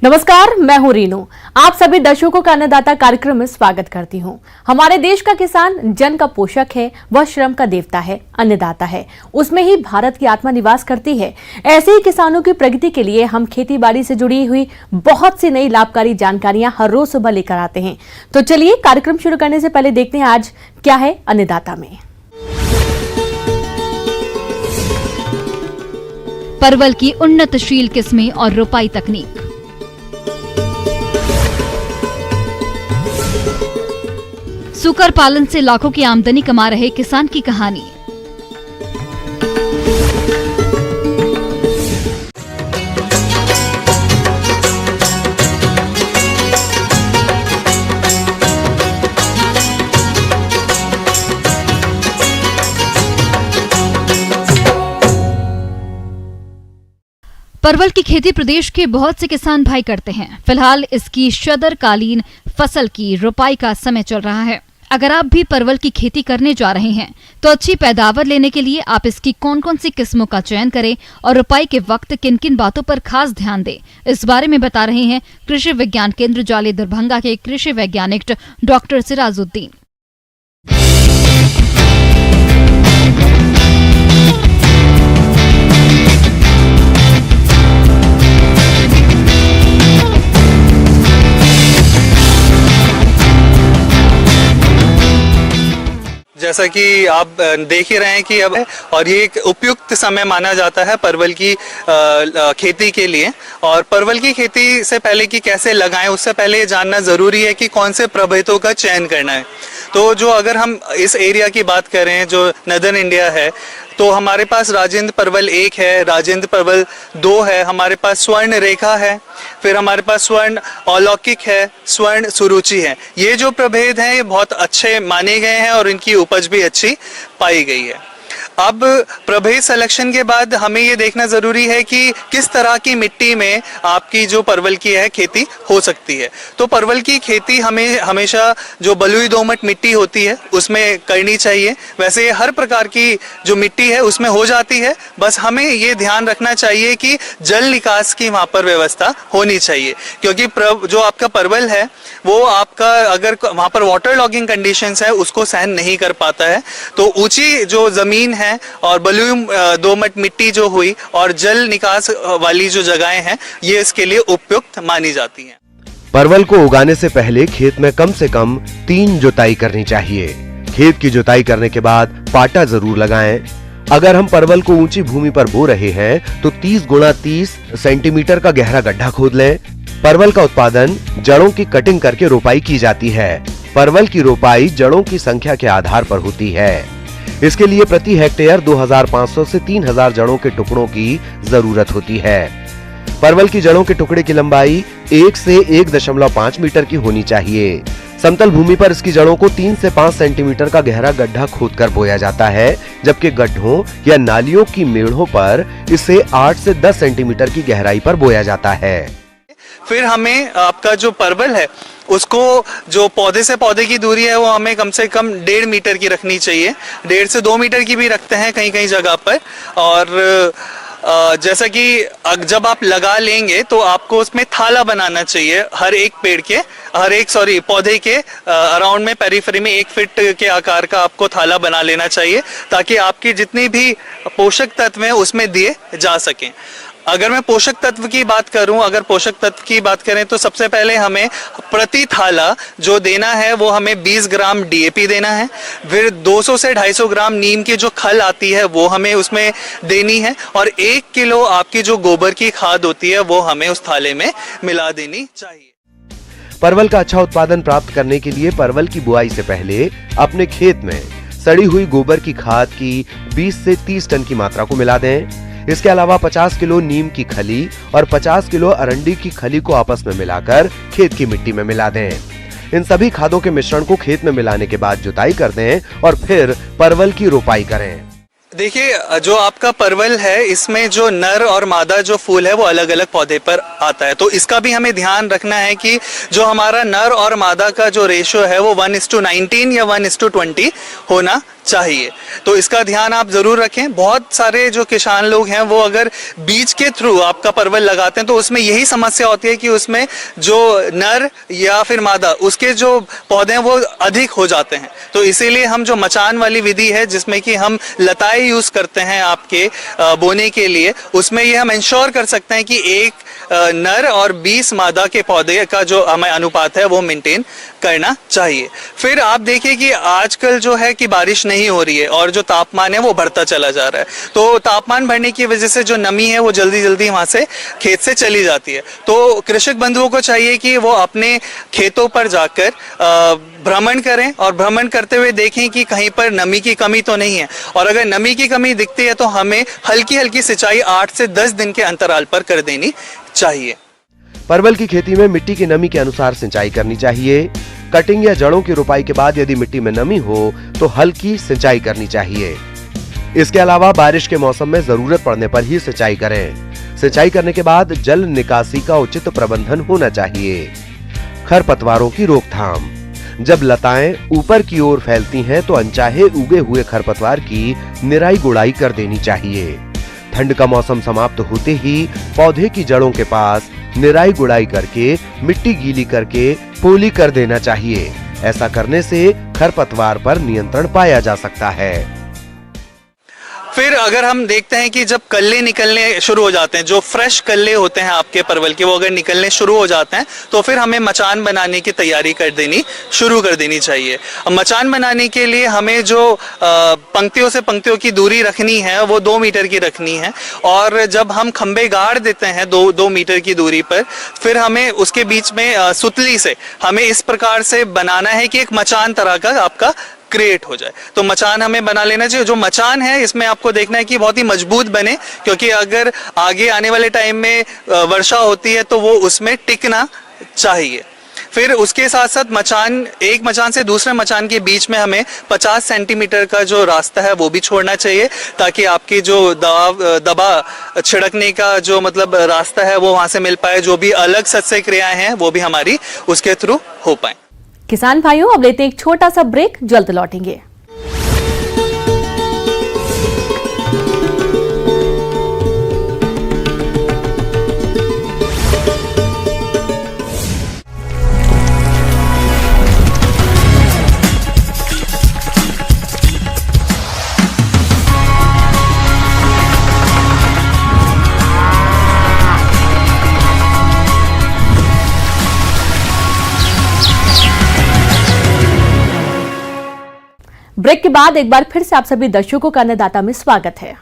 नमस्कार, मैं हूं रीनू। आप सभी दर्शकों का अन्नदाता कार्यक्रम में स्वागत करती हूं। हमारे देश का किसान जन का पोषक है, वह श्रम का देवता है, अन्नदाता है। उसमें ही भारत की आत्मा निवास करती है। ऐसे ही किसानों की प्रगति के लिए हम खेती बाड़ी से जुड़ी हुई बहुत सी नई लाभकारी जानकारियां हर रोज सुबह लेकर आते हैं। तो चलिए कार्यक्रम शुरू करने से पहले देखते हैं आज क्या है अन्नदाता में। परवल की उन्नतशील किस्में और रोपाई तकनीक। सुकर पालन से लाखों की आमदनी कमा रहे किसान की कहानी। परवल की खेती प्रदेश के बहुत से किसान भाई करते हैं। फिलहाल इसकी शदरकालीन फसल की रोपाई का समय चल रहा है। अगर आप भी परवल की खेती करने जा रहे हैं तो अच्छी पैदावार लेने के लिए आप इसकी कौन कौन सी किस्मों का चयन करें और रोपाई के वक्त किन किन बातों पर खास ध्यान दें, इस बारे में बता रहे हैं कृषि विज्ञान केंद्र जाले दरभंगा के कृषि वैज्ञानिक डॉक्टर सिराजुद्दीन। जैसा कि आप देख ही रहे हैं कि अब और ये एक उपयुक्त समय माना जाता है परवल की खेती के लिए। और परवल की खेती से पहले कि कैसे लगाएं, उससे पहले ये जानना ज़रूरी है कि कौन से प्रभेदों का चयन करना है। तो जो अगर हम इस एरिया की बात करें जो नदर्न इंडिया है, तो हमारे पास राजेंद्र परवल 1 है, राजेंद्र परवल 2 है, हमारे पास स्वर्ण रेखा है, फिर हमारे पास स्वर्ण अलौकिक है, स्वर्ण सुरुचि है। ये जो प्रभेद हैं ये बहुत अच्छे माने गए हैं और इनकी उपज भी अच्छी पाई गई है। अब प्रभेद सिलेक्शन के बाद हमें ये देखना ज़रूरी है कि किस तरह की मिट्टी में आपकी जो परवल की है खेती हो सकती है। तो परवल की खेती हमें हमेशा जो बलुई दोमट मिट्टी होती है उसमें करनी चाहिए। वैसे हर प्रकार की जो मिट्टी है उसमें हो जाती है, बस हमें ये ध्यान रखना चाहिए कि जल निकास की वहाँ पर व्यवस्था होनी चाहिए, क्योंकि जो आपका परवल है वो आपका अगर वहाँ पर वाटर लॉगिंग कंडीशंस है उसको सहन नहीं कर पाता है। तो ऊंची जो ज़मीन है और बलुई दोमट मिट्टी जो हुई और जल निकास वाली जो जगहें हैं ये इसके लिए उपयुक्त मानी जाती हैं। परवल को उगाने से पहले खेत में कम से कम 3 जुताई करनी चाहिए। खेत की जुताई करने के बाद पाटा जरूर लगाएं। अगर हम परवल को ऊंची भूमि पर बो रहे हैं तो 30 गुणा 30 सेंटीमीटर का गहरा गड्ढा खोद लें। परवल का उत्पादन जड़ों की कटिंग करके रोपाई की जाती है। परवल की रोपाई जड़ों की संख्या के आधार पर होती है। इसके लिए प्रति हेक्टेयर 2500 से 3000 जड़ों के टुकड़ों की जरूरत होती है। परवल की जड़ों के टुकड़े की लंबाई 1 से 1.5 मीटर की होनी चाहिए। समतल भूमि पर इसकी जड़ों को 3 से 5 सेंटीमीटर का गहरा गड्ढा खोदकर बोया जाता है, जबकि गड्ढों या नालियों की मेढ़ों पर इसे 8 से 10 सेंटीमीटर की गहराई पर बोया जाता है। फिर हमें आपका जो परवल है उसको जो पौधे से पौधे की दूरी है वो हमें कम से कम 1.5 मीटर की रखनी चाहिए। 1.5 से 2 मीटर की भी रखते हैं कहीं कहीं जगह पर। और जैसा कि जब आप लगा लेंगे तो आपको उसमें थाला बनाना चाहिए। हर एक पौधे के अराउंड में पेरिफेरी में 1 फीट के आकार का आपको थाला बना लेना चाहिए, ताकि आपकी जितनी भी पोषक तत्व हैं उसमें दिए जा सकें। अगर मैं पोषक तत्व की बात करूं, अगर पोषक तत्व की बात करें तो सबसे पहले हमें प्रति थाला जो देना है वो हमें 20 ग्राम डीएपी देना है। फिर 200 से 250 ग्राम नीम की जो खल आती है वो हमें उसमें देनी है, और 1 किलो आपकी जो गोबर की खाद होती है वो हमें उस थाले में मिला देनी चाहिए। परवल का अच्छा उत्पादन प्राप्त करने के लिए परवल की बुआई से पहले अपने खेत में सड़ी हुई गोबर की खाद की 20 से 30 टन की मात्रा को मिला दें। इसके अलावा 50 किलो नीम की खली और 50 किलो अरंडी की खली को आपस में मिलाकर खेत की मिट्टी में मिला दें। इन सभी खादों के मिश्रण को खेत में मिलाने के बाद जुताई कर दें और फिर परवल की रोपाई करें। देखिए, जो आपका परवल है इसमें जो नर और मादा जो फूल है वो अलग अलग पौधे पर आता है, तो इसका भी हमें ध्यान रखना है कि जो हमारा नर और मादा का जो रेशो है वो 1:19 या 1:20 होना चाहिए। तो इसका ध्यान आप जरूर रखें। बहुत सारे जो किसान लोग हैं वो अगर बीज के थ्रू आपका परवल लगाते हैं तो उसमें यही समस्या होती है कि उसमें जो नर या फिर मादा उसके जो पौधे हैं वो अधिक हो जाते हैं। तो इसीलिए हम जो मचान वाली विधि है जिसमें कि हम लताएं यूज करते हैं आपके बोने के लिए, उसमें ये हम इंश्योर कर सकते हैं कि एक नर और 20 मादा के पौधे का जो हमें अनुपात है वो मेंटेन करना चाहिए। फिर आप देखिए कि आजकल जो है कि बारिश नहीं हो रही है और जो तापमान है वो बढ़ता चला जा रहा है। तो तापमान बढ़ने की वजह से जो नमी है वो जल्दी जल्दी वहां से खेत से चली जाती है। तो कृषक बंधुओं को चाहिए कि वो अपने खेतों पर जाकर भ्रमण करें और भ्रमण करते हुए देखें कि कहीं पर नमी की कमी तो नहीं है, और अगर नमी की कमी दिखती है तो हमें हल्की हल्की सिंचाई 8 से 10 दिन के अंतराल पर कर देनी चाहिए। परवल की खेती में मिट्टी की नमी के अनुसार सिंचाई करनी चाहिए। कटिंग या जड़ों की रुपाई के बाद यदि मिट्टी में नमी हो तो हल्की सिंचाई करनी चाहिए। इसके अलावा बारिश के मौसम में जरूरत पड़ने पर ही सिंचाई करें। सिंचाई करने के बाद जल निकासी का उचित प्रबंधन होना चाहिए। खरपतवारों की रोकथाम। जब लताएं ऊपर की ओर फैलती हैं तो अनचाहे उगे हुए खरपतवार की निराई गुड़ाई कर देनी चाहिए। ठंड का मौसम समाप्त होते ही पौधे की जड़ों के पास निराई गुड़ाई करके मिट्टी गीली करके पोली कर देना चाहिए। ऐसा करने से खरपतवार पर नियंत्रण पाया जा सकता है। फिर अगर हम देखते हैं कि जब कल्ले निकलने शुरू हो जाते हैं, जो फ्रेश कल्ले होते हैं आपके परवल के, वो अगर निकलने शुरू हो जाते हैं तो फिर हमें मचान बनाने की तैयारी शुरू कर देनी चाहिए। मचान बनाने के लिए हमें जो पंक्तियों से पंक्तियों की दूरी रखनी है वो 2 मीटर की रखनी है, और जब हम खंबे गाड़ देते हैं 2 मीटर की दूरी पर, फिर हमें उसके बीच में सुतली से हमें इस प्रकार से बनाना है कि एक मचान तरह का आपका क्रिएट हो जाए। तो मचान हमें बना लेना चाहिए। जो मचान है इसमें आपको देखना है कि बहुत ही मजबूत बने, क्योंकि अगर आगे आने वाले टाइम में वर्षा होती है तो वो उसमें टिकना चाहिए। फिर उसके साथ साथ एक मचान से दूसरे मचान के बीच में हमें 50 सेंटीमीटर का जो रास्ता है वो भी छोड़ना चाहिए, ताकि आपकी जो दबा छिड़कने का जो मतलब रास्ता है वो वहां से मिल पाए। जो भी अलग सस्य क्रियाएं हैं वो भी हमारी उसके थ्रू हो पाए। किसान भाइयों, अब लेते हैं एक छोटा सा ब्रेक, जल्द लौटेंगे। ब्रेक के बाद एक बार फिर से आप सभी दर्शकों का अन्नदाता में स्वागत है।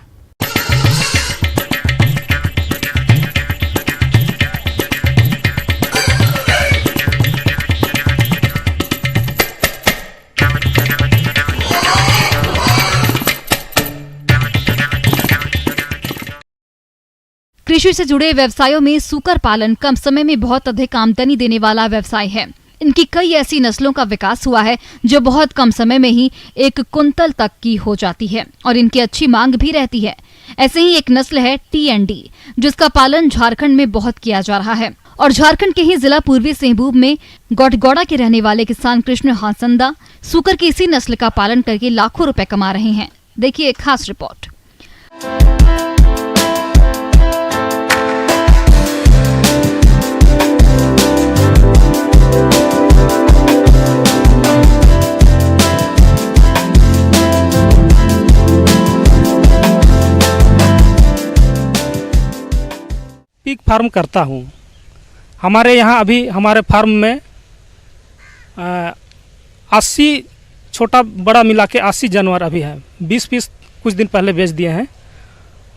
कृषि से जुड़े व्यवसायों में सूकर पालन कम समय में बहुत अधिक आमदनी देने वाला व्यवसाय है। इनकी कई ऐसी नस्लों का विकास हुआ है जो बहुत कम समय में ही 1 कुंतल तक की हो जाती है और इनकी अच्छी मांग भी रहती है। ऐसे ही एक नस्ल है TND, जिसका पालन झारखंड में बहुत किया जा रहा है। और झारखंड के ही जिला पूर्वी सिंहभूम में गौडगौड़ा के रहने वाले किसान कृष्ण हासंदा सूकर की इसी नस्ल का पालन करके लाखों रुपए कमा रहे हैं। देखिए एक खास रिपोर्ट। पिग फार्म करता हूँ। हमारे यहाँ अभी हमारे फार्म में 80 छोटा बड़ा मिला के 80 जानवर अभी है। 20 पीस कुछ दिन पहले बेच दिए हैं।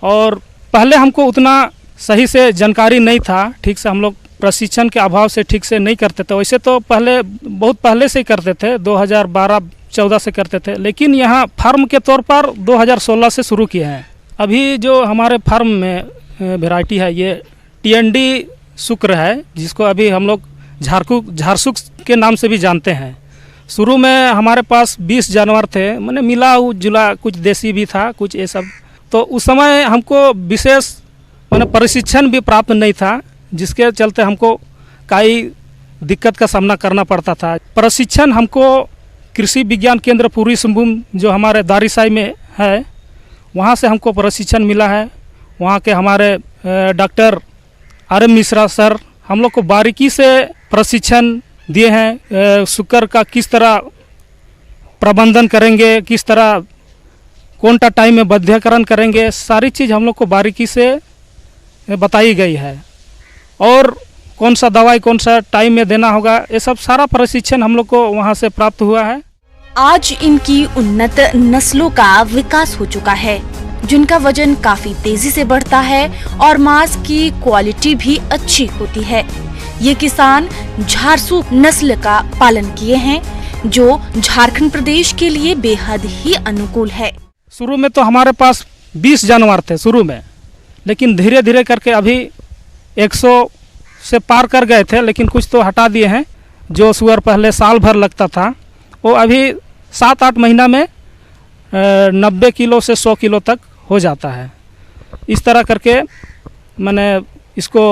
और पहले हमको उतना सही से जानकारी नहीं था, ठीक से हम लोग प्रशिक्षण के अभाव से ठीक से नहीं करते थे। वैसे तो पहले बहुत पहले से ही करते थे, 2012-14 से करते थे, लेकिन यहाँ फार्म के तौर पर 2016 से शुरू किए हैं। अभी जो हमारे फार्म में वैरायटी है ये TND शुक्र है, जिसको अभी हम लोग झारसुक के नाम से भी जानते हैं। शुरू में हमारे पास 20 जानवर थे, मैंने मिला जुला, कुछ देसी भी था, कुछ ये सब। तो उस समय हमको विशेष मैंने प्रशिक्षण भी प्राप्त नहीं था, जिसके चलते हमको कई दिक्कत का सामना करना पड़ता था। प्रशिक्षण हमको कृषि विज्ञान केंद्र पूर्वी सिंहभूम जो हमारे दारीसाई में है, वहाँ से हमको प्रशिक्षण मिला है। वहाँ के हमारे डॉक्टर RM मिश्रा सर हम लोग को बारीकी से प्रशिक्षण दिए हैं। शुक्र का किस तरह प्रबंधन करेंगे, किस तरह कौन सा टाइम में बद्धीकरण करेंगे, सारी चीज़ हम लोग को बारीकी से बताई गई है। और कौन सा दवाई कौन सा टाइम में देना होगा, ये सब सारा प्रशिक्षण हम लोग को वहाँ से प्राप्त हुआ है। आज इनकी उन्नत नस्लों का विकास हो चुका है, जिनका वजन काफी तेजी से बढ़ता है और मांस की क्वालिटी भी अच्छी होती है। ये किसान झारसू नस्ल का पालन किए हैं, जो झारखंड प्रदेश के लिए बेहद ही अनुकूल है। शुरू में तो हमारे पास 20 जानवर थे शुरू में, लेकिन धीरे धीरे करके अभी 100 से पार कर गए थे, लेकिन कुछ तो हटा दिए हैं। जो सुअर पहले साल भर लगता था, वो अभी 7-8 महीना में 90 किलो से 100 किलो तक हो जाता है। इस तरह करके मैंने इसको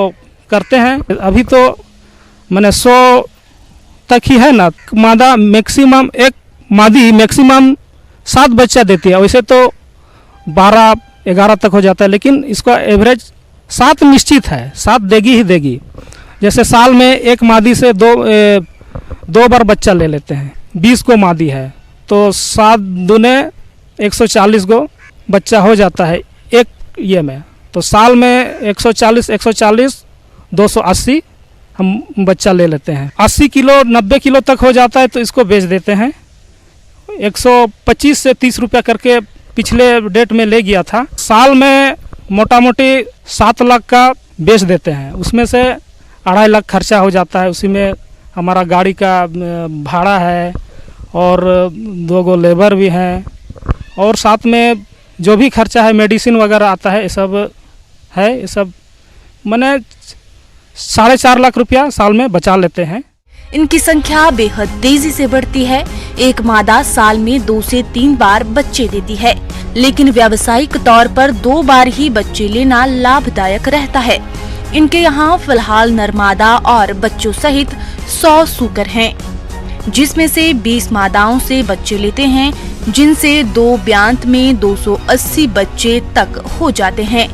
करते हैं। अभी तो मैंने 100 तक ही है ना। मादा मैक्सिमम, एक मादी मैक्सिमम 7 बच्चा देती है। वैसे तो 12-11 तक हो जाता है, लेकिन इसका एवरेज 7 निश्चित है, 7 देगी ही देगी। जैसे साल में एक मादी से दो बार बच्चा ले लेते हैं। 20 को मादी है तो 7 दूने 140 को बच्चा हो जाता है एक ये में। तो साल में 140 280 हम बच्चा ले लेते हैं। 80 किलो 90 किलो तक हो जाता है तो इसको बेच देते हैं। 125 से 30 रुपया करके पिछले डेट में ले गया था। साल में मोटा मोटी 7 लाख का बेच देते हैं। उसमें से 2.5 लाख खर्चा हो जाता है। उसी में हमारा गाड़ी का भाड़ा है और 2 गो लेबर भी हैं, और साथ में जो भी खर्चा है मेडिसिन वगैरह आता है, ये सब है। ये सब मैंने 4.5 लाख रुपया साल में बचा लेते हैं। इनकी संख्या बेहद तेजी से बढ़ती है। एक मादा साल में 2 से 3 बार बच्चे देती है, लेकिन व्यावसायिक तौर पर 2 बार ही बच्चे लेना लाभदायक रहता है। इनके यहाँ फिलहाल नरमादा और बच्चों सहित 100 सूकर हैं, जिसमें से 20 मादाओं से बच्चे लेते हैं, जिनसे 2 ब्यांत में 280 बच्चे तक हो जाते हैं।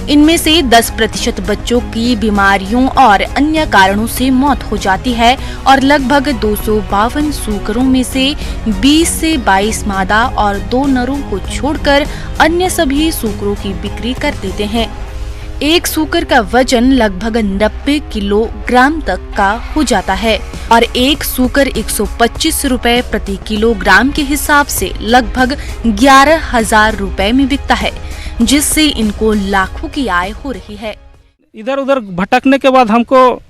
इनमें से 10% बच्चों की बीमारियों और अन्य कारणों से मौत हो जाती है और लगभग 252 सूकरों में से 20 से 22 मादा और 2 नरों को छोड़कर अन्य सभी सूकरों की बिक्री कर देते हैं। एक सूकर का वजन लगभग 90 किलोग्राम तक का हो जाता है और एक सूकर 125 रुपए प्रति किलोग्राम के हिसाब से लगभग 11,000 रुपए में बिकता है, जिससे इनको लाखों की आय हो रही है। इधर उधर भटकने के बाद हमको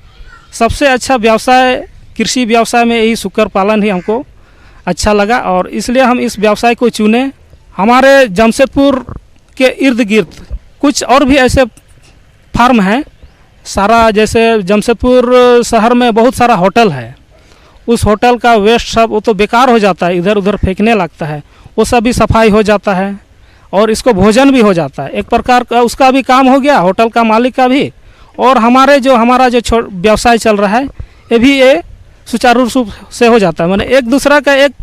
सबसे अच्छा व्यवसाय कृषि व्यवसाय में यही सूकर पालन ही हमको अच्छा लगा और इसलिए हम इस व्यवसाय को चुने। हमारे जमशेदपुर के इर्द गिर्द कुछ और भी ऐसे फार्म हैं सारा। जैसे जमशेदपुर शहर में बहुत सारा होटल है, उस होटल का वेस्ट सब वो तो बेकार हो जाता है, इधर उधर फेंकने लगता है, वो सब भी सफाई हो जाता है और इसको भोजन भी हो जाता है। एक प्रकार का उसका भी काम हो गया, होटल का मालिक का भी, और हमारा जो व्यवसाय चल रहा है ये भी ये सुचारू रूप से हो जाता है। मैंने एक दूसरा का एक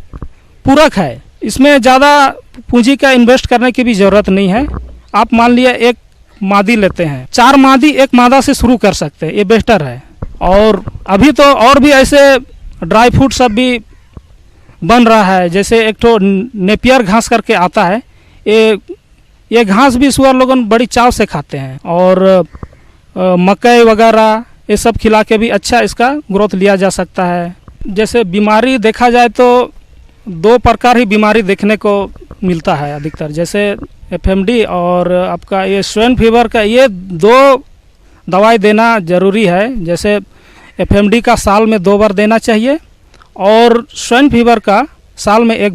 पूरक है, इसमें ज़्यादा पूंजी का इन्वेस्ट करने की भी ज़रूरत नहीं है। आप मान लिया एक मादी लेते हैं, 4 मादी एक मादा से शुरू कर सकते हैं, ये बेहतर है। और अभी तो और भी ऐसे ड्राई फ्रूट सब भी बन रहा है, जैसे एक तो नेपियर घास करके आता है, ये घास भी सुअर लोगन बड़ी चाव से खाते हैं। और मकई वगैरह ये सब खिला के भी अच्छा इसका ग्रोथ लिया जा सकता है। जैसे बीमारी देखा जाए तो 2 प्रकार ही बीमारी देखने को मिलता है अधिकतर, जैसे FMD और आपका ये स्वाइन फीवर का, ये 2 दवाई देना ज़रूरी है। जैसे FMD का साल में 2 बार देना चाहिए और स्वाइन फीवर का साल में एक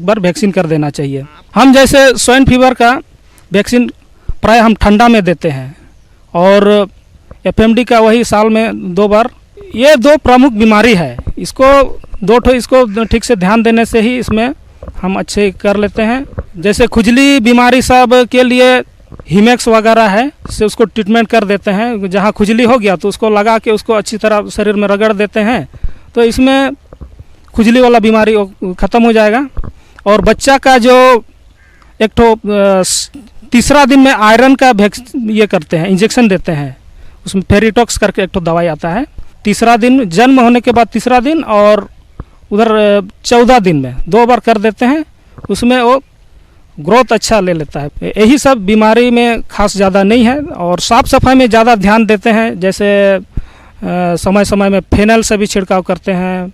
बार वैक्सीन कर देना चाहिए। हम जैसे स्वाइन फीवर का वैक्सीन प्राय हम ठंडा में देते हैं और FMD का वही साल में 2 बार। ये 2 प्रमुख बीमारी है, इसको ठीक से ध्यान देने से ही इसमें हम अच्छे कर लेते हैं। जैसे खुजली बीमारी सब के लिए हिमेक्स वगैरह है, इससे उसको ट्रीटमेंट कर देते हैं। जहाँ खुजली हो गया तो उसको लगा के उसको अच्छी तरह शरीर में रगड़ देते हैं, तो इसमें खुजली वाला बीमारी वो ख़त्म हो जाएगा। और बच्चा का जो एक तो तीसरा दिन में आयरन का ये करते हैं, इंजेक्शन देते हैं, उसमें फेरिटॉक्स करके एक तो दवाई आता है। तीसरा दिन जन्म होने के बाद तीसरा दिन और उधर 14 दिन में 2 बार कर देते हैं, उसमें वो ग्रोथ अच्छा ले लेता है। यही सब बीमारी में खास ज़्यादा नहीं है। और साफ़ सफाई में ज़्यादा ध्यान देते हैं, जैसे समय समय में फेनल से भी छिड़काव करते हैं,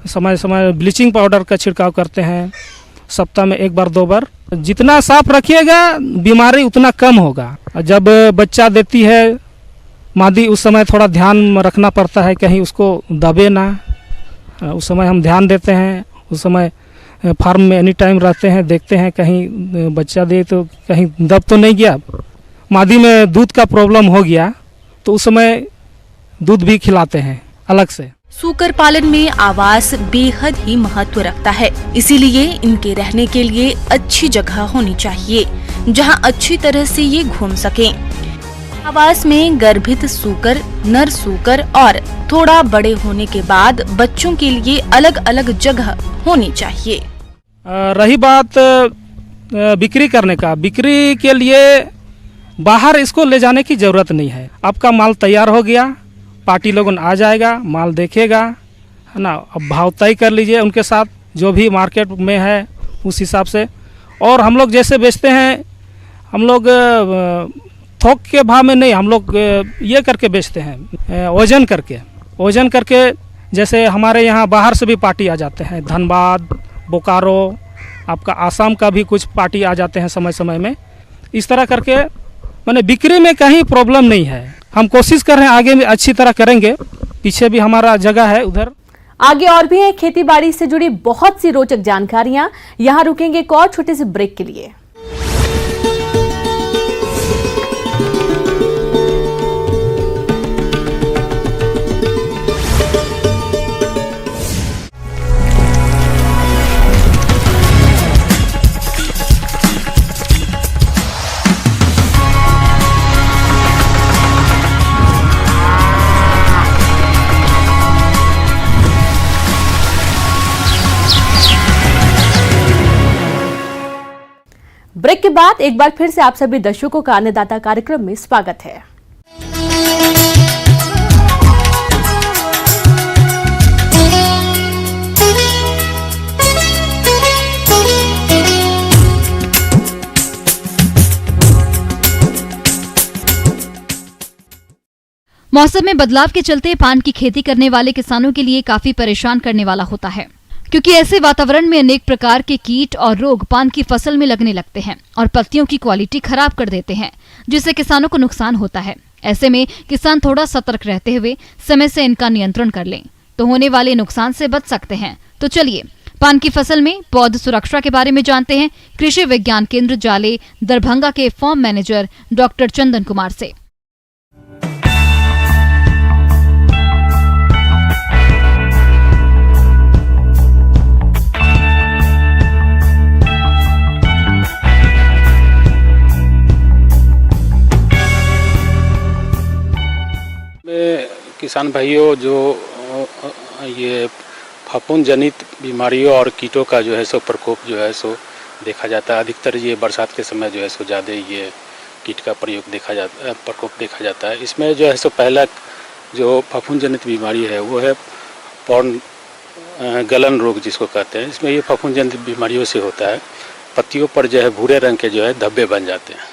समय समय ब्लीचिंग पाउडर का छिड़काव करते हैं, सप्ताह में 1 बार 2 बार। जितना साफ रखिएगा बीमारी उतना कम होगा। जब बच्चा देती है मादी, उस समय थोड़ा ध्यान रखना पड़ता है कहीं उसको दबे ना, उस समय हम ध्यान देते हैं। उस समय फार्म में एनी टाइम रहते हैं, देखते हैं कहीं बच्चा दे तो कहीं दब तो नहीं गया। मादी में दूध का प्रॉब्लम हो गया तो उस समय दूध भी खिलाते हैं अलग से। सूकर पालन में आवास बेहद ही महत्व रखता है, इसीलिए इनके रहने के लिए अच्छी जगह होनी चाहिए जहां अच्छी तरह से ये घूम सकें। आवास में गर्भित सूकर, नर सूकर और थोड़ा बड़े होने के बाद बच्चों के लिए अलग अलग जगह होनी चाहिए। रही बात बिक्री करने का, बिक्री के लिए बाहर इसको ले जाने की ज़रूरत नहीं है। आपका माल तैयार हो गया, पार्टी लोगन आ जाएगा, माल देखेगा, है ना। अब भाव तय कर लीजिए उनके साथ, जो भी मार्केट में है उस हिसाब से। और हम लोग जैसे बेचते हैं, हम लोग थोक के भाव में नहीं, हम लोग ये करके बेचते हैं, वजन करके। जैसे हमारे यहाँ बाहर से भी पार्टी आ जाते हैं, धनबाद, बोकारो, आपका आसाम का भी कुछ पार्टी आ जाते हैं समय समय में। इस तरह करके मैंने बिक्री में कहीं प्रॉब्लम नहीं है। हम कोशिश कर रहे हैं आगे में अच्छी तरह करेंगे, पीछे भी हमारा जगह है उधर। आगे और भी है खेती बाड़ी से जुड़ी बहुत सी रोचक जानकारियां। यहाँ रुकेंगे एक और छोटे से ब्रेक के लिए। ब्रेक के बाद एक बार फिर से आप सभी दर्शकों का अन्नदाता कार्यक्रम में स्वागत है। मौसम में बदलाव के चलते पान की खेती करने वाले किसानों के लिए काफी परेशान करने वाला होता है, क्योंकि ऐसे वातावरण में अनेक प्रकार के कीट और रोग पान की फसल में लगने लगते हैं और पत्तियों की क्वालिटी खराब कर देते हैं, जिससे किसानों को नुकसान होता है। ऐसे में किसान थोड़ा सतर्क रहते हुए समय से इनका नियंत्रण कर लें तो होने वाले नुकसान से बच सकते हैं। तो चलिए पान की फसल में पौध सुरक्षा के बारे में जानते हैं कृषि विज्ञान केंद्र जाले दरभंगा के farm manager doctor Chandan Kumar से। किसान भाइयों, जो ये फफूंद जनित बीमारियों और कीटों का जो है सो प्रकोप जो है सो देखा जाता है। अधिकतर ये बरसात के समय जो है सो ज़्यादा ये कीट का प्रयोग प्रकोप देखा जाता है। इसमें जो है सो पहला जो फफूंद जनित बीमारी है वो है पौध गलन रोग जिसको कहते हैं। इसमें ये फफूंद जनित बीमारियों से होता है, पत्तियों पर जो है भूरे रंग के जो है धब्बे बन जाते हैं।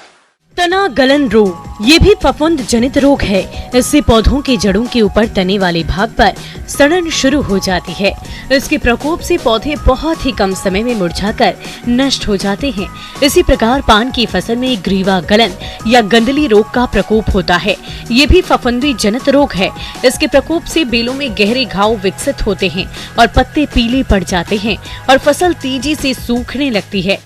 तना गलन रोग ये भी फफूंद जनित रोग है। इससे पौधों की जड़ों के ऊपर तने वाले भाग पर सड़न शुरू हो जाती है। इसके प्रकोप से पौधे बहुत ही कम समय में मुरझाकर नष्ट हो जाते हैं। इसी प्रकार पान की फसल में ग्रीवा गलन या गंदली रोग का प्रकोप होता है। ये भी फफूंदी जनित रोग है। इसके प्रकोप से बेलों में गहरे घाव विकसित होते हैं और पत्ते पीले पड़ जाते हैं और फसल तेजी से सूखने लगती है।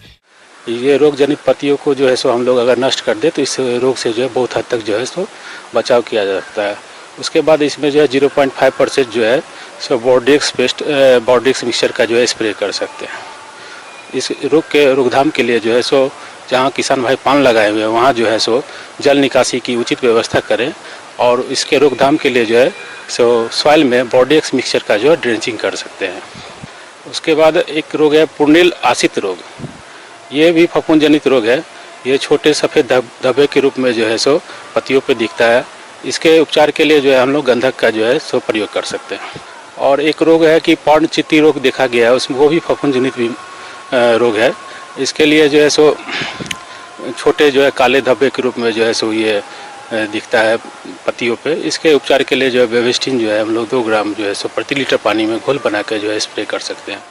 ये रोग जनित पत्तियों को जो है सो हम लोग अगर नष्ट कर दे तो इस रोग से जो है बहुत हद तक जो है सो बचाव किया जा सकता है। उसके बाद इसमें जो है 0.5% जो है सो बॉर्डेक्स मिक्सचर का जो है स्प्रे कर सकते हैं। इस रोग के रोकथाम के लिए जो है सो जहाँ किसान भाई पान लगाए हुए हैं वहाँ जो है सो जल निकासी की उचित व्यवस्था करें और इसके रोकथाम के लिए जो है सो सॉइल में बॉर्डेक्स मिक्सचर का जो है ड्रेंचिंग कर सकते हैं। उसके बाद एक रोग है पुर्निल आसित रोग। ये भी फफूंद जनित रोग है। ये छोटे सफ़ेद धब्बे के रूप में जो है सो पत्तियों पे दिखता है। इसके उपचार के लिए जो है हम लोग गंधक का जो है सो प्रयोग कर सकते हैं। और एक रोग है कि पर्णचित्ती रोग देखा गया है, उसमें वो भी फफूंद जनित भी रोग है। इसके लिए जो है सो छोटे जो है काले धब्बे के रूप में जो है सो ये दिखता है पत्तियों पे। इसके उपचार के लिए जो है बेविस्टिन जो है हम लोग 2 ग्राम जो है सो प्रति लीटर पानी में घोल बना के जो है स्प्रे कर सकते हैं।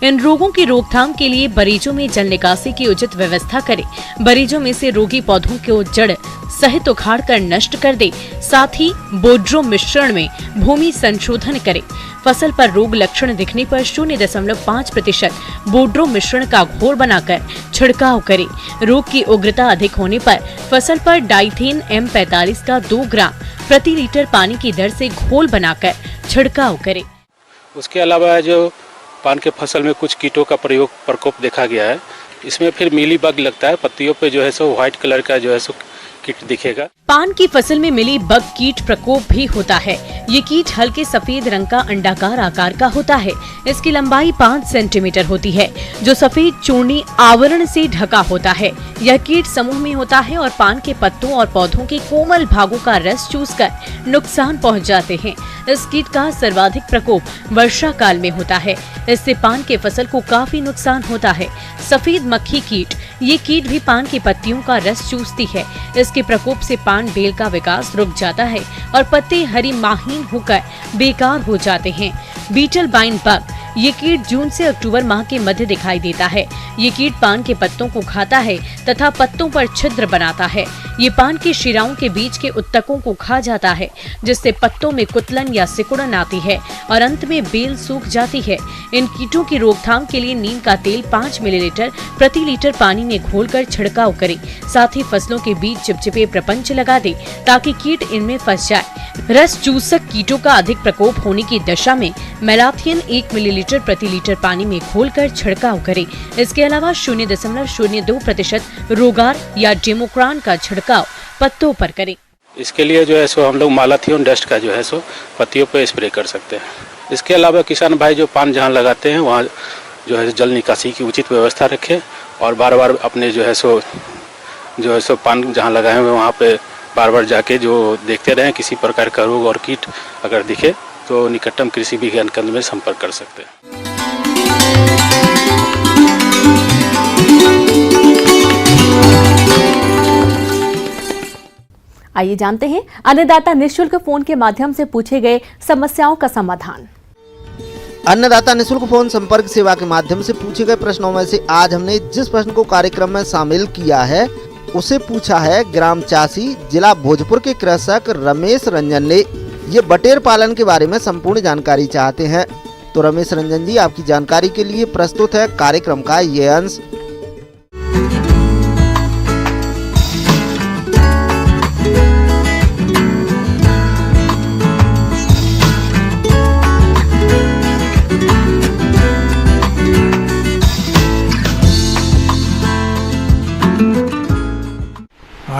इन रोगों की रोकथाम के लिए बरीजों में जल निकासी की उचित व्यवस्था करें। बरीजों में से रोगी पौधों को जड़ सहित उखाड़ कर नष्ट कर दे। साथ ही बोड्रो मिश्रण में भूमि संशोधन करें। फसल पर रोग लक्षण दिखने पर 0.5% बोड्रो मिश्रण का घोल बनाकर छिड़काव करें। रोग की उग्रता अधिक होने पर फसल पर डाइथेन M45 का 2 ग्राम प्रति लीटर पानी की दर से घोल बनाकर छिड़काव करें। उसके अलावा जो पान के फसल में कुछ कीटों का प्रकोप देखा गया है, इसमें फिर मीली बग लगता है। पत्तियों पे जो है सो व्हाइट कलर का जो है सो कीट दिखेगा। पान की फसल में मिली बग कीट प्रकोप भी होता है। ये कीट हल्के सफेद रंग का अंडाकार आकार का होता है। इसकी लंबाई 5 सेंटीमीटर होती है, जो सफेद चूर्णी आवरण से ढका होता है। यह कीट समूह में होता है और पान के पत्तों और पौधों के कोमल भागों का रस चूसकर नुकसान पहुंचाते हैं। इस कीट का सर्वाधिक प्रकोप वर्षा काल में होता है। इससे पान के फसल को काफी नुकसान होता है। सफेद मक्खी कीट, ये कीट भी पान की पत्तियों का रस चूसती है। इसके प्रकोप से पान बेल का विकास रुक जाता है और पत्ते हरी माहीन होकर बेकार हो जाते हैं। बीटल बाइन बग, ये कीट जून से अक्टूबर माह के मध्य दिखाई देता है। ये कीट पान के पत्तों को खाता है तथा पत्तों पर छिद्र बनाता है। ये पान के शिराओं के बीच के उत्तकों को खा जाता है, जिससे पत्तों में कुतलन या सिकुड़न आती है और अंत में बेल सूख जाती है। इन कीटों की रोकथाम के लिए नीम का तेल 5 मिलीलीटर प्रति लीटर पानी में घोलकर छिड़काव करें। साथ ही फसलों के बीच चिपचिपे प्रपंच लगा दें ताकि कीट इनमें फंस जाए। रस चूसक कीटों का अधिक प्रकोप होने की दशा में मेलाथियन 1 मिलीलीटर प्रति लीटर पानी में घोलकर छिड़काव करें। इसके अलावा 0.02% रोगार या डेमोक्रान का छिड़काव पत्तों पर करें। इसके लिए जो है सो हम लोग मालाथियन डस्ट का जो है सो पत्तियों पे स्प्रे कर सकते हैं। इसके अलावा किसान भाई जो पान जहाँ लगाते हैं वहाँ जो है जल निकासी की उचित व्यवस्था रखें और बार बार अपने जो है सो पान जहाँ लगाए हुए वहाँ पे बार बार जाके जो देखते रहें। किसी प्रकार का रोग और कीट अगर दिखे तो निकटतम कृषि विज्ञान केंद्र में संपर्क कर सकते हैं। आइए जानते हैं अन्नदाता निःशुल्क फोन के माध्यम से पूछे गए समस्याओं का समाधान। अन्नदाता निःशुल्क फोन संपर्क सेवा के माध्यम से पूछे गए प्रश्नों में से आज हमने जिस प्रश्न को कार्यक्रम में शामिल किया है उसे पूछा है ग्राम चासी, जिला भोजपुर के कृषक रमेश रंजन ने। ये बटेर पालन के बारे में संपूर्ण जानकारी चाहते हैं। तो रमेश रंजन जी, आपकी जानकारी के लिए प्रस्तुत है कार्यक्रम का ये अंश।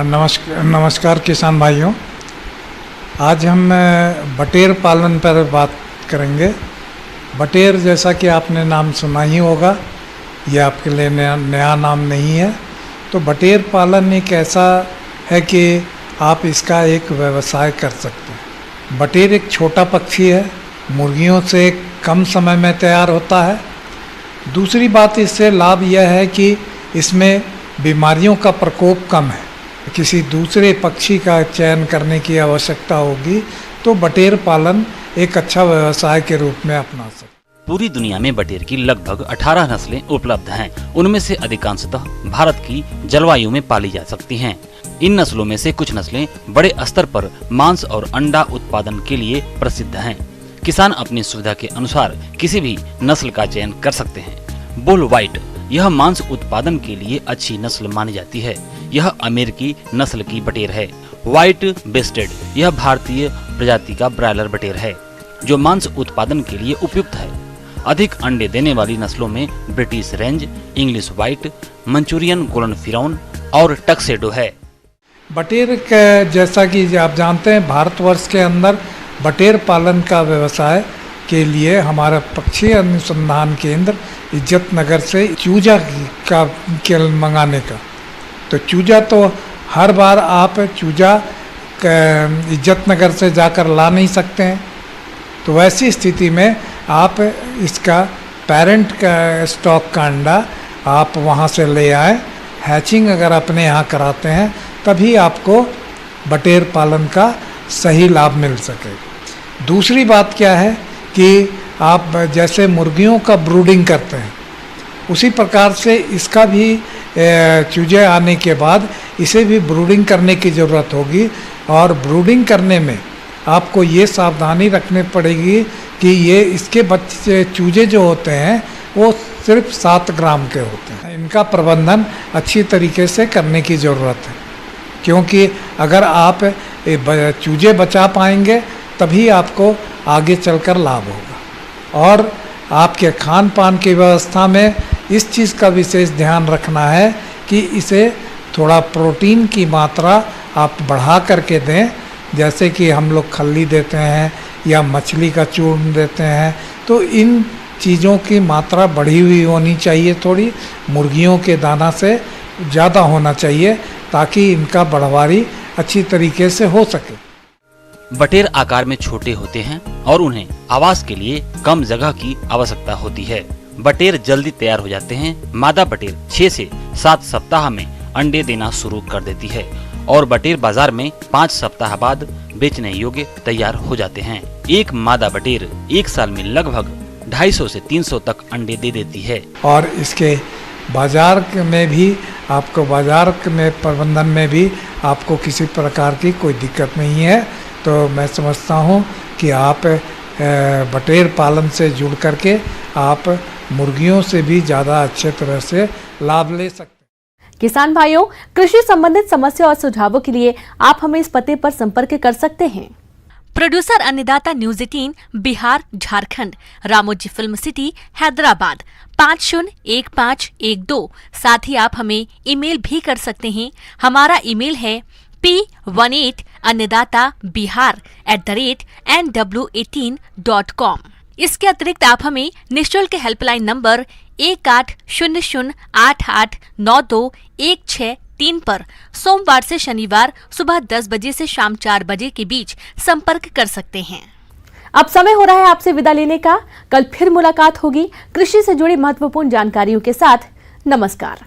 नमस्कार किसान भाइयों, आज हम बटेर पालन पर बात करेंगे। बटेर, जैसा कि आपने नाम सुना ही होगा, ये आपके लिए नया नाम नहीं है। तो बटेर पालन एक ऐसा है कि आप इसका एक व्यवसाय कर सकते हैं। बटेर एक छोटा पक्षी है, मुर्गियों से कम समय में तैयार होता है। दूसरी बात, इससे लाभ यह है कि इसमें बीमारियों का प्रकोप कम है। किसी दूसरे पक्षी का चयन करने की आवश्यकता होगी तो बटेर पालन एक अच्छा व्यवसाय के रूप में अपना सकते। पूरी दुनिया में बटेर की लगभग 18 नस्लें उपलब्ध हैं। उनमें से अधिकांशतः भारत की जलवायु में पाली जा सकती हैं। इन नस्लों में से कुछ नस्लें बड़े स्तर पर मांस और अंडा उत्पादन के लिए प्रसिद्ध हैं। किसान अपनी सुविधा के अनुसार किसी भी नस्ल का चयन कर सकते हैं। बुल व्हाइट, यह मांस उत्पादन के लिए अच्छी नस्ल मानी जाती है। यह अमेरिकी नस्ल की बटेर है। व्हाइट बेस्टेड, यह भारतीय प्रजाति का ब्रायलर बटेर है जो मांस उत्पादन के लिए उपयुक्त है। अधिक अंडे देने वाली नस्लों में British range, English white, Manchurian golden फिरौन और टक्सेडो है। बटेर जैसा कि आप जानते हैं, भारतवर्ष के अंदर बटेर पालन का व्यवसाय के लिए हमारा पक्षी अनुसंधान केंद्र इज्जत नगर से चूजा का केल मंगाने का। तो चूजा तो हर बार आप चूजा इज्जत नगर से जाकर ला नहीं सकते हैं, तो वैसी स्थिति में आप इसका पेरेंट का स्टॉक का अंडा आप वहाँ से ले आए। हैचिंग अगर अपने यहाँ कराते हैं तभी आपको बटेर पालन का सही लाभ मिल सके। दूसरी बात क्या है कि आप जैसे मुर्गियों का ब्रूडिंग करते हैं उसी प्रकार से इसका भी चूजे आने के बाद इसे भी ब्रूडिंग करने की ज़रूरत होगी। और ब्रूडिंग करने में आपको ये सावधानी रखनी पड़ेगी कि ये इसके बच्चे चूजे जो होते हैं वो सिर्फ 7 ग्राम के होते हैं। इनका प्रबंधन अच्छी तरीके से करने की ज़रूरत है, क्योंकि अगर आप चूजे बचा पाएंगे तभी आपको आगे चलकर लाभ होगा। और आपके खान पान की व्यवस्था में इस चीज़ का विशेष ध्यान रखना है कि इसे थोड़ा प्रोटीन की मात्रा आप बढ़ा करके दें, जैसे कि हम लोग खल्ली देते हैं या मछली का चूर्ण देते हैं, तो इन चीज़ों की मात्रा बढ़ी हुई होनी चाहिए। थोड़ी मुर्गियों के दाना से ज़्यादा होना चाहिए ताकि इनका बढ़वारी अच्छी तरीके से हो सके। बटेर आकार में छोटे होते हैं और उन्हें आवास के लिए कम जगह की आवश्यकता होती है। बटेर जल्दी तैयार हो जाते हैं। मादा बटेर 6 से 7 सप्ताह में अंडे देना शुरू कर देती है और बटेर बाजार में 5 सप्ताह बाद बेचने योग्य तैयार हो जाते हैं। एक मादा बटेर 1 साल में लगभग 250 से 300 तक अंडे दे देती है। और इसके बाजार में भी आपको बाजार में प्रबंधन में भी आपको किसी प्रकार की कोई दिक्कत नहीं है। तो मैं समझता हूँ कि आप बटेर पालन से जुड़ करके आप मुर्गियों से भी ज़्यादा अच्छे तरह से लाभ ले सकते हैं। किसान भाइयों, कृषि संबंधित समस्या और सुझावों के लिए आप हमें इस पते पर संपर्क कर सकते हैं। प्रोड्यूसर अन्नदाता news 18 Bihar Jharkhand, Ramoji film city Hyderabad 501512। साथ ही आप हमें ईमेल भी कर सकते हैं। हमारा ईमेल है p18annadatabihar@nw18.com। इसके अतिरिक्त आप हमें निःशुल्क हेल्पलाइन नंबर 1800889216 पर सोमवार से शनिवार सुबह 10 बजे से शाम 4 बजे के बीच संपर्क कर सकते हैं। अब समय हो रहा है आपसे विदा लेने का। कल फिर मुलाकात होगी कृषि से जुड़ी महत्वपूर्ण जानकारियों के साथ। नमस्कार।